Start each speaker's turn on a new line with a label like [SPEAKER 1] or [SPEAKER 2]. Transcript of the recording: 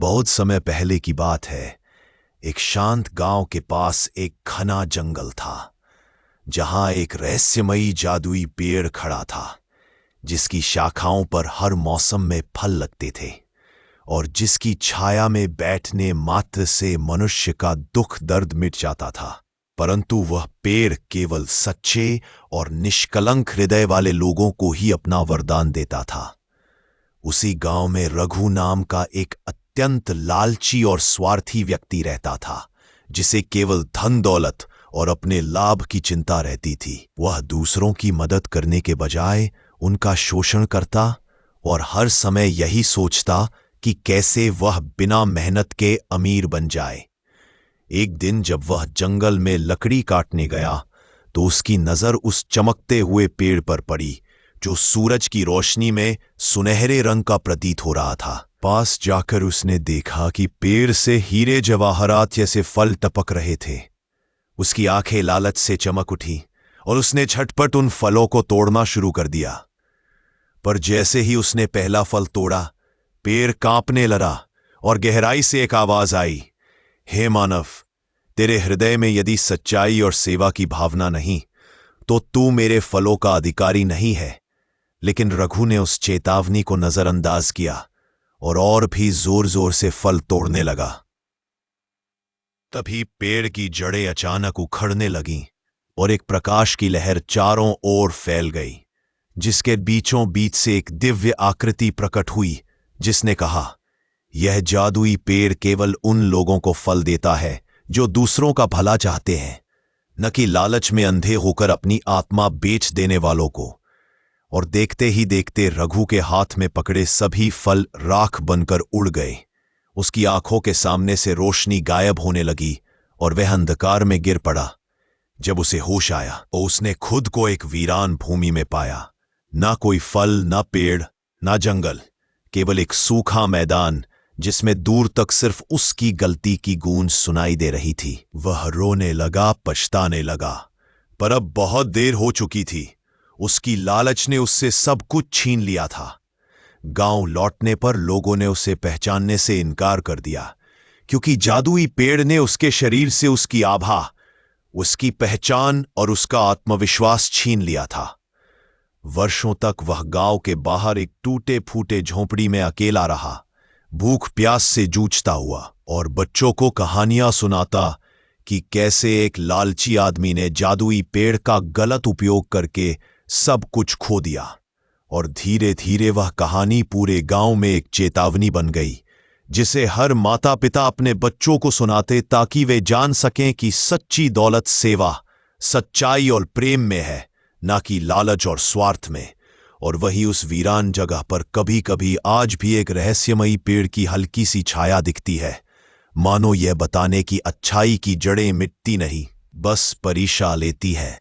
[SPEAKER 1] बहुत समय पहले की बात है। एक शांत गांव के पास एक घना जंगल था, जहां एक रहस्यमयी जादुई पेड़ खड़ा था, जिसकी शाखाओं पर हर मौसम में फल लगते थे और जिसकी छाया में बैठने मात्र से मनुष्य का दुख दर्द मिट जाता था। परंतु वह पेड़ केवल सच्चे और निष्कलंक हृदय वाले लोगों को ही अपना वरदान देता था। उसी गांव में रघु नाम का एक अत्यंत लालची और स्वार्थी व्यक्ति रहता था, जिसे केवल धन दौलत और अपने लाभ की चिंता रहती थी। वह दूसरों की मदद करने के बजाय उनका शोषण करता और हर समय यही सोचता कि कैसे वह बिना मेहनत के अमीर बन जाए। एक दिन जब वह जंगल में लकड़ी काटने गया तो उसकी नजर उस चमकते हुए पेड़ पर पड़ी, जो सूरज की रोशनी में सुनहरे रंग का प्रतीत हो रहा था। पास जाकर उसने देखा कि पेड़ से हीरे जवाहरात जैसे फल टपक रहे थे। उसकी आंखें लालच से चमक उठी और उसने झटपट उन फलों को तोड़ना शुरू कर दिया। पर जैसे ही उसने पहला फल तोड़ा, पेड़ कांपने लगा और गहराई से एक आवाज आई, हे मानव, तेरे हृदय में यदि सच्चाई और सेवा की भावना नहीं तो तू मेरे फलों का अधिकारी नहीं है। लेकिन रघु ने उस चेतावनी को नजरअंदाज किया और भी जोर जोर से फल तोड़ने लगा। तभी पेड़ की जड़ें अचानक उखड़ने लगीं और एक प्रकाश की लहर चारों ओर फैल गई, जिसके बीचों बीच से एक दिव्य आकृति प्रकट हुई, जिसने कहा, यह जादुई पेड़ केवल उन लोगों को फल देता है जो दूसरों का भला चाहते हैं, न कि लालच में अंधे होकर अपनी आत्मा बेच देने वालों को। और देखते ही देखते रघु के हाथ में पकड़े सभी फल राख बनकर उड़ गए। उसकी आंखों के सामने से रोशनी गायब होने लगी और वह अंधकार में गिर पड़ा। जब उसे होश आया तो उसने खुद को एक वीरान भूमि में पाया। ना कोई फल, ना पेड़, ना जंगल, केवल एक सूखा मैदान जिसमें दूर तक सिर्फ उसकी गलती की गूंज सुनाई दे रही थी। वह रोने लगा, पछताने लगा, पर अब बहुत देर हो चुकी थी। उसकी लालच ने उससे सब कुछ छीन लिया था। गांव लौटने पर लोगों ने उसे पहचानने से इनकार कर दिया, क्योंकि जादुई पेड़ ने उसके शरीर से उसकी आभा, उसकी पहचान और उसका आत्मविश्वास छीन लिया था। वर्षों तक वह गांव के बाहर एक टूटे फूटे झोंपड़ी में अकेला रहा, भूख प्यास से जूझता हुआ और बच्चों को कहानियां सुनाता कि कैसे एक लालची आदमी ने जादुई पेड़ का गलत उपयोग करके सब कुछ खो दिया। और धीरे धीरे वह कहानी पूरे गांव में एक चेतावनी बन गई, जिसे हर माता पिता अपने बच्चों को सुनाते, ताकि वे जान सकें कि सच्ची दौलत सेवा, सच्चाई और प्रेम में है, ना कि लालच और स्वार्थ में। और वही उस वीरान जगह पर कभी कभी आज भी एक रहस्यमयी पेड़ की हल्की सी छाया दिखती है, मानो यह बताने की अच्छाई की जड़ें मिटती नहीं, बस परीक्षा लेती है।